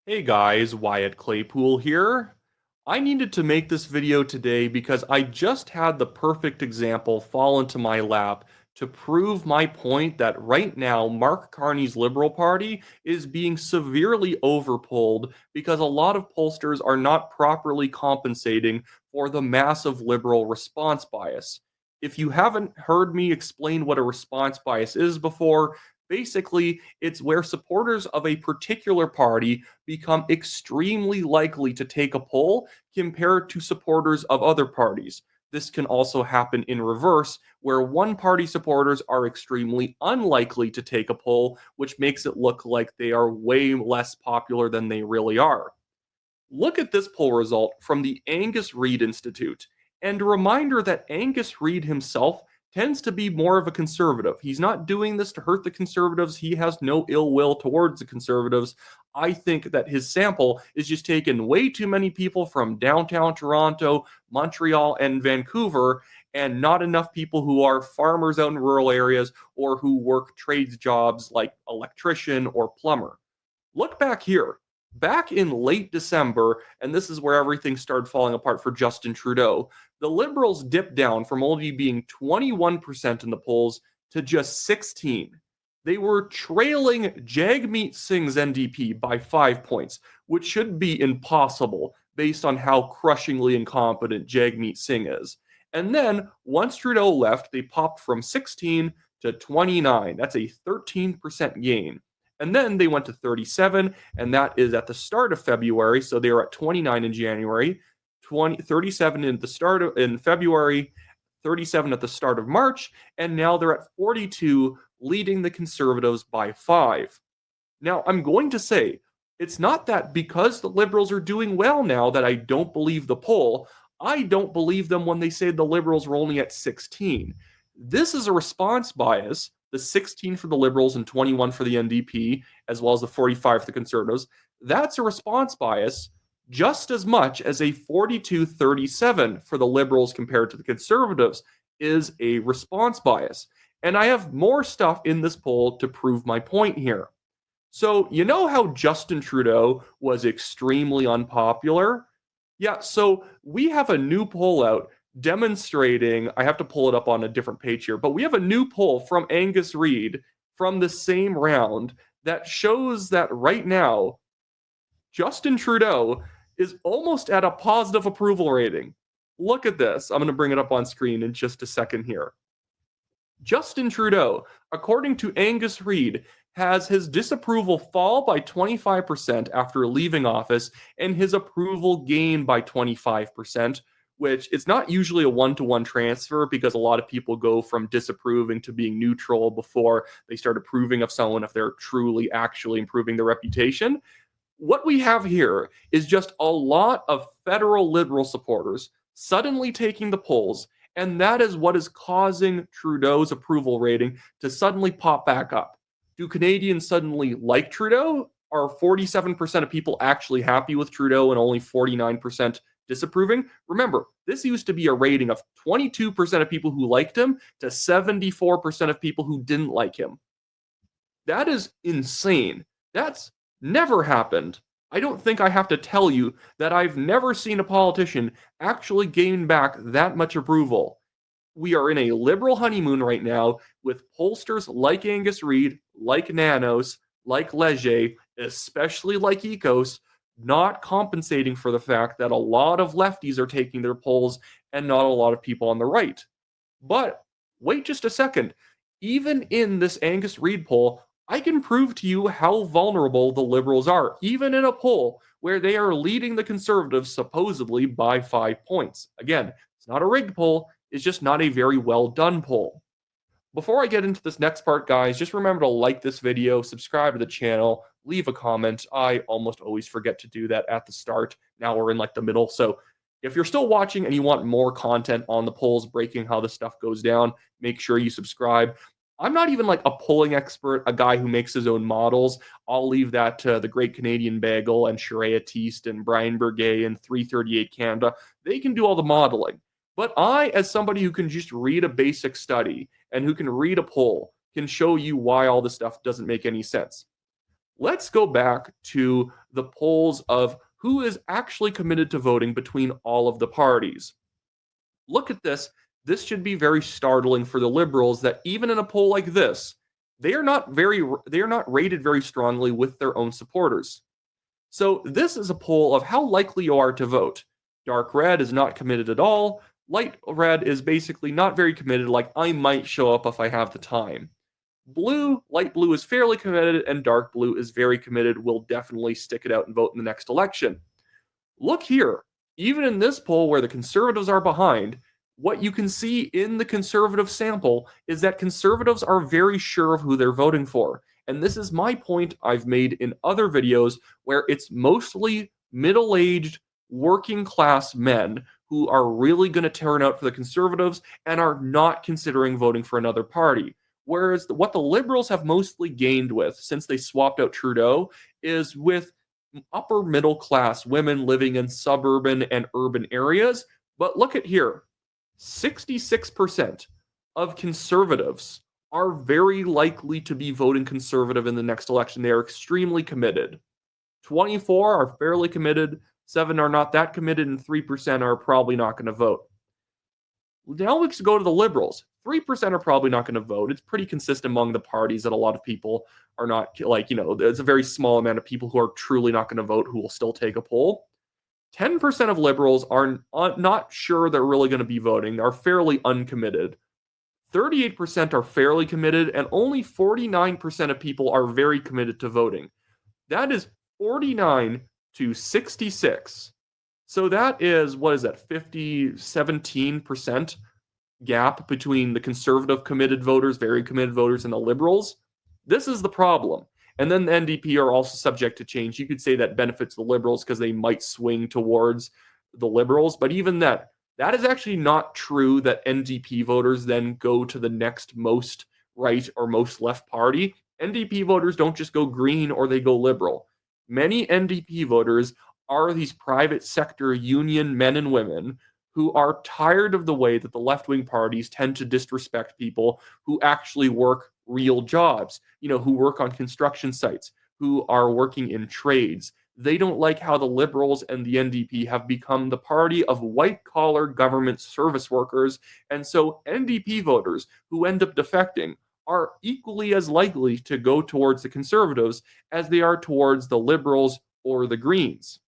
Hey guys, Wyatt Claypool here. I needed to make this video today because I just had the perfect example fall into my lap to prove my point that right now Mark Carney's Liberal Party is being severely overpulled because a lot of pollsters are not properly compensating for the massive liberal response bias. If you haven't heard me explain what a response bias is before, basically it's where supporters of a particular party become extremely likely to take a poll compared to supporters of other parties. This can also happen in reverse, where one party supporters are extremely unlikely to take a poll, which makes it look like they are way less popular than they really are. Look at this poll result from the Angus Reid Institute, and a reminder that Angus Reid himself tends to be more of a conservative. He's not doing this to hurt the conservatives. He has no ill will towards the conservatives. I think that his sample is just taking way too many people from downtown Toronto, Montreal, and Vancouver, and not enough people who are farmers out in rural areas or who work trades jobs like electrician or plumber. Look back here. Back in late December, and this is where everything started falling apart for Justin Trudeau, the Liberals dipped down from only being 21% in the polls to just 16. They were trailing Jagmeet Singh's NDP by 5 points, which should be impossible based on how crushingly incompetent Jagmeet Singh is. And then once Trudeau left, they popped from 16 to 29. That's a 13% gain. And then they went to 37, and that is at the start of February. So they were at 29 in January, 37 in February, 37 at the start of March, and now they're at 42, leading the Conservatives by 5. Now, I'm going to say it's not that because the Liberals are doing well now that I don't believe the poll. I don't believe them when they say the Liberals were only at 16. This is a response bias, the 16 for the Liberals and 21 for the NDP, as well as the 45 for the Conservatives. That's a response bias just as much as a 42-37 for the Liberals compared to the Conservatives is a response bias. And I have more stuff in this poll to prove my point here. So, you know how Justin Trudeau was extremely unpopular? Yeah, so we have a new poll out demonstrating, I have to pull it up on a different page here, but we have a new poll from Angus Reid from the same round that shows that right now, Justin Trudeau is almost at a positive approval rating. Look at this. I'm going to bring it up on screen in just a second here. Justin Trudeau, according to Angus Reid, has his disapproval fall by 25% after leaving office and his approval gain by 25%, which it's not usually a one-to-one transfer because a lot of people go from disapproving to being neutral before they start approving of someone if they're truly actually improving their reputation. What we have here is just a lot of federal liberal supporters suddenly taking the polls, and that is what is causing Trudeau's approval rating to suddenly pop back up. Do Canadians suddenly like Trudeau? Are 47% of people actually happy with Trudeau and only 49% disapproving? Remember, this used to be a rating of 22% of people who liked him to 74% of people who didn't like him. That is insane. That's never happened. I don't think I have to tell you that I've never seen a politician actually gain back that much approval. We are in a liberal honeymoon right now with pollsters like Angus Reid, like Nanos, like Leger, especially like Ecos, not compensating for the fact that a lot of lefties are taking their polls and not a lot of people on the right. But wait just a second. Even in this Angus Reid poll, I can prove to you how vulnerable the Liberals are, even in a poll where they are leading the Conservatives supposedly by 5 points. Again, it's not a rigged poll, it's just not a very well done poll. Before I get into this next part, guys, just remember to like this video, subscribe to the channel, leave a comment. I almost always forget to do that at the start. Now we're in like the middle. So if you're still watching and you want more content on the polls, breaking how this stuff goes down, make sure you subscribe. I'm not even like a polling expert, a guy who makes his own models. I'll leave that to the Great Canadian Bagel and Sharia Teast and Brian Burgay and 338 Canada. They can do all the modeling. But I, as somebody who can just read a basic study and who can read a poll, can show you why all this stuff doesn't make any sense. Let's go back to the polls of who is actually committed to voting between all of the parties. Look at this. This should be very startling for the liberals that even in a poll like this, they are not rated very strongly with their own supporters. So this is a poll of how likely you are to vote. Dark red is not committed at all. Light red is basically not very committed, like I might show up if I have the time. Blue, light blue is fairly committed, and dark blue is very committed, will definitely stick it out and vote in the next election. Look here, even in this poll where the conservatives are behind, what you can see in the conservative sample is that conservatives are very sure of who they're voting for. And this is my point I've made in other videos where it's mostly middle aged, working class men who are really going to turn out for the conservatives and are not considering voting for another party. Whereas what the liberals have mostly gained with since they swapped out Trudeau is with upper middle class women living in suburban and urban areas. But look at here, 66% of conservatives are very likely to be voting conservative in the next election. They are extremely committed. 24 are fairly committed, 7 are not that committed, and 3% are probably not going to vote. Now let's go to the liberals. 3% are probably not going to vote. It's pretty consistent among the parties that a lot of people are not, there's a very small amount of people who are truly not going to vote who will still take a poll. 10% of liberals are not sure they're really going to be voting, are fairly uncommitted. 38% are fairly committed, and only 49% of people are very committed to voting. That is 49 to 66. So that is, what is that, 17% gap between the conservative committed voters, very committed voters, and the liberals. This is the problem. And then the NDP are also subject to change. You could say that benefits the liberals because they might swing towards the liberals. But even that is actually not true, that NDP voters then go to the next most right or most left party. NDP voters don't just go green or they go liberal. Many NDP voters are these private sector union men and women who are tired of the way that the left-wing parties tend to disrespect people who actually work real jobs, who work on construction sites, who are working in trades. They don't like how the liberals and the NDP have become the party of white-collar government service workers, and so NDP voters who end up defecting are equally as likely to go towards the conservatives as they are towards the liberals or the Greens.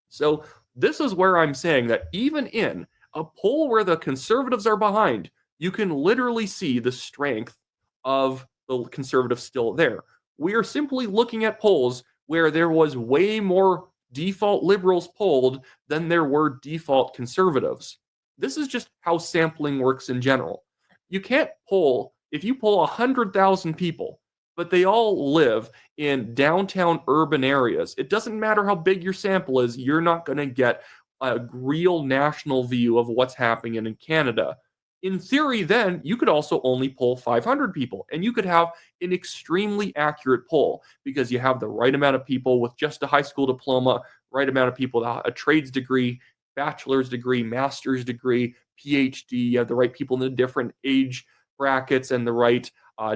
So this is where I'm saying that even in a poll where the conservatives are behind, you can literally see the strength of the conservatives still there. We are simply looking at polls where there was way more default liberals polled than there were default conservatives. This is just how sampling works in general. You can't poll, if you poll 100,000 people, but they all live in downtown urban areas. It doesn't matter how big your sample is, you're not going to get a real national view of what's happening in Canada. In theory, then, you could also only poll 500 people, and you could have an extremely accurate poll because you have the right amount of people with just a high school diploma, right amount of people with a trades degree, bachelor's degree, master's degree, PhD. You have the right people in the different age brackets and the right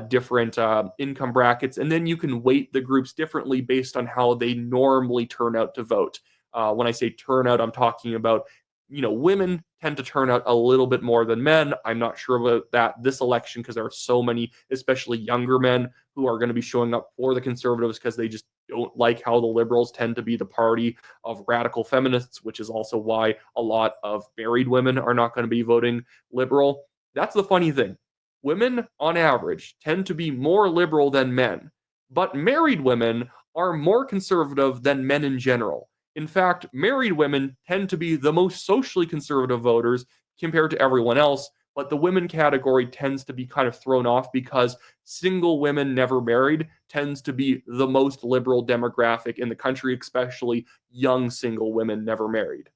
different income brackets, and then you can weight the groups differently based on how they normally turn out to vote. When I say turnout, I'm talking about, women tend to turn out a little bit more than men. I'm not sure about that this election because there are so many, especially younger men, who are going to be showing up for the conservatives because they just don't like how the liberals tend to be the party of radical feminists, which is also why a lot of married women are not going to be voting liberal. That's the funny thing. Women, on average, tend to be more liberal than men, but married women are more conservative than men in general. In fact, married women tend to be the most socially conservative voters compared to everyone else, but the women category tends to be kind of thrown off because single women never married tends to be the most liberal demographic in the country, especially young single women never married.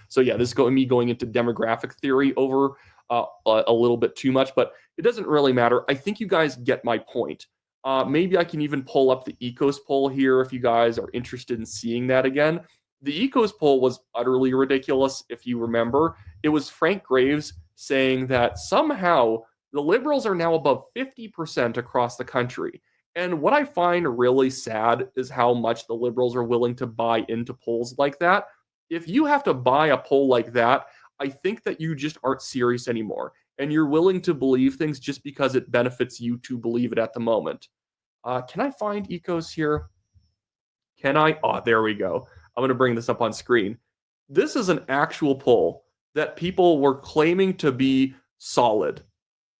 So yeah, this is me going into demographic theory over a little bit too much, but it doesn't really matter. I think you guys get my point. Maybe I can even pull up the Ecos poll here if you guys are interested in seeing that again. The Ecos poll was utterly ridiculous, if you remember. It was Frank Graves saying that somehow the liberals are now above 50% across the country. And what I find really sad is how much the liberals are willing to buy into polls like that. If you have to buy a poll like that, I think that you just aren't serious anymore. And you're willing to believe things just because it benefits you to believe it at the moment. Can I find ecos here? Can I? Oh, there we go. I'm going to bring this up on screen. This is an actual poll that people were claiming to be solid.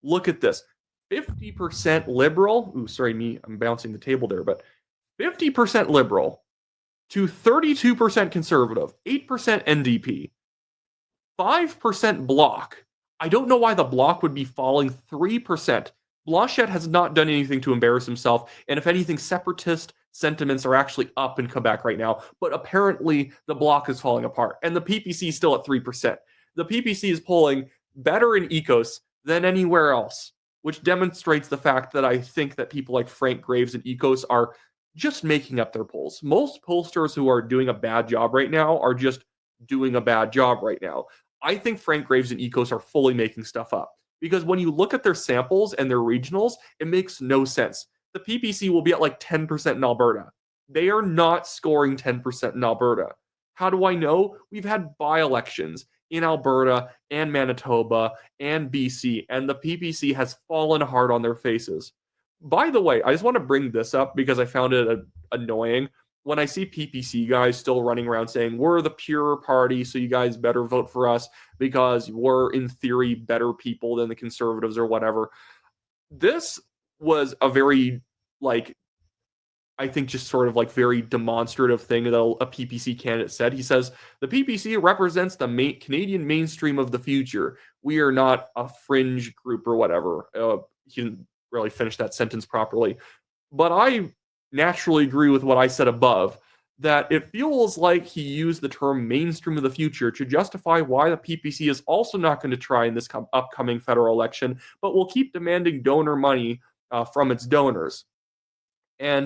Look at this. 50% liberal. Ooh, sorry, me. I'm bouncing the table there, but 50% liberal to 32% conservative, 8% NDP, 5% bloc. I don't know why the bloc would be falling 3%. Blanchet has not done anything to embarrass himself, and if anything, separatist sentiments are actually up in Quebec right now, but apparently the bloc is falling apart, and the PPC is still at 3%. The PPC is polling better in Ecos than anywhere else, which demonstrates the fact that I think that people like Frank Graves and Ecos are just making up their polls. Most pollsters who are doing a bad job right now are just doing a bad job right now. I think Frank Graves and Ecos are fully making stuff up because when you look at their samples and their regionals, it makes no sense. The PPC will be at like 10% in Alberta. They are not scoring 10% in Alberta. How do I know? We've had by-elections in Alberta and Manitoba and BC, and the PPC has fallen hard on their faces. By the way, I just want to bring this up because I found it annoying. When I see PPC guys still running around saying, we're the pure party, so you guys better vote for us because we're, in theory, better people than the conservatives or whatever. This was a very, like, I think just sort of like very demonstrative thing that a PPC candidate said. He says, the PPC represents the Canadian mainstream of the future. We are not a fringe group or whatever. He didn't really finish that sentence properly. But I naturally agree with what I said above, that it feels like he used the term mainstream of the future to justify why the PPC is also not going to try in this upcoming federal election, but will keep demanding donor money from its donors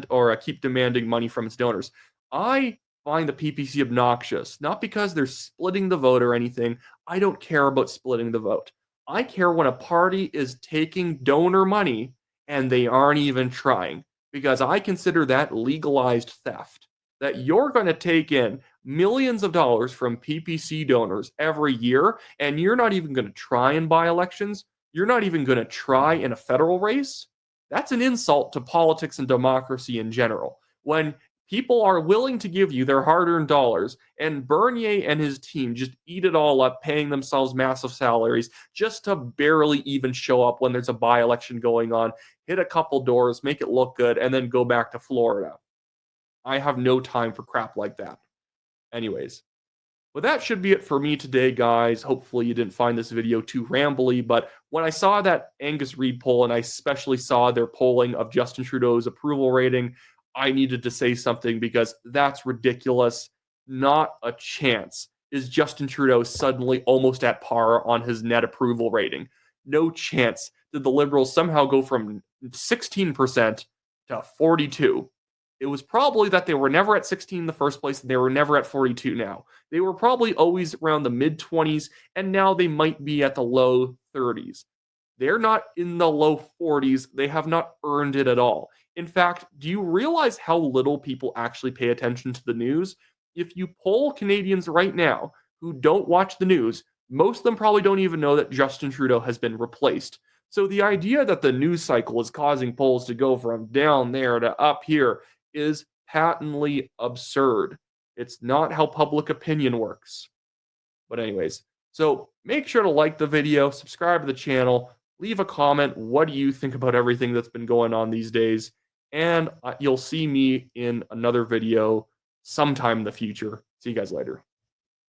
or keep demanding money from its donors. I find the PPC obnoxious, not because they're splitting the vote or anything. I don't care about splitting the vote. I care when a party is taking donor money and they aren't even trying, because I consider that legalized theft. That you're going to take in millions of dollars from PPC donors every year, and you're not even going to try in by-elections. You're not even going to try in a federal race. That's an insult to politics and democracy in general. When people are willing to give you their hard-earned dollars, and Bernier and his team just eat it all up, paying themselves massive salaries just to barely even show up when there's a by-election going on, hit a couple doors, make it look good, and then go back to Florida. I have no time for crap like that. Anyways, well, that should be it for me today, guys. Hopefully you didn't find this video too rambly, but when I saw that Angus Reid poll, and I especially saw their polling of Justin Trudeau's approval rating, I needed to say something because that's ridiculous. Not a chance is Justin Trudeau suddenly almost at par on his net approval rating. No chance did the Liberals somehow go from 16% to 42%. It was probably that they were never at 16 in the first place, and they were never at 42 now. They were probably always around the mid-20s, and now they might be at the low 30s. They're not in the low 40s. They have not earned it at all. In fact, do you realize how little people actually pay attention to the news? If you poll Canadians right now who don't watch the news, most of them probably don't even know that Justin Trudeau has been replaced. So the idea that the news cycle is causing polls to go from down there to up here is patently absurd. It's not how public opinion works. But anyways, so make sure to like the video, subscribe to the channel, leave a comment. What do you think about everything that's been going on these days? And you'll see me in another video sometime in the future. See you guys later.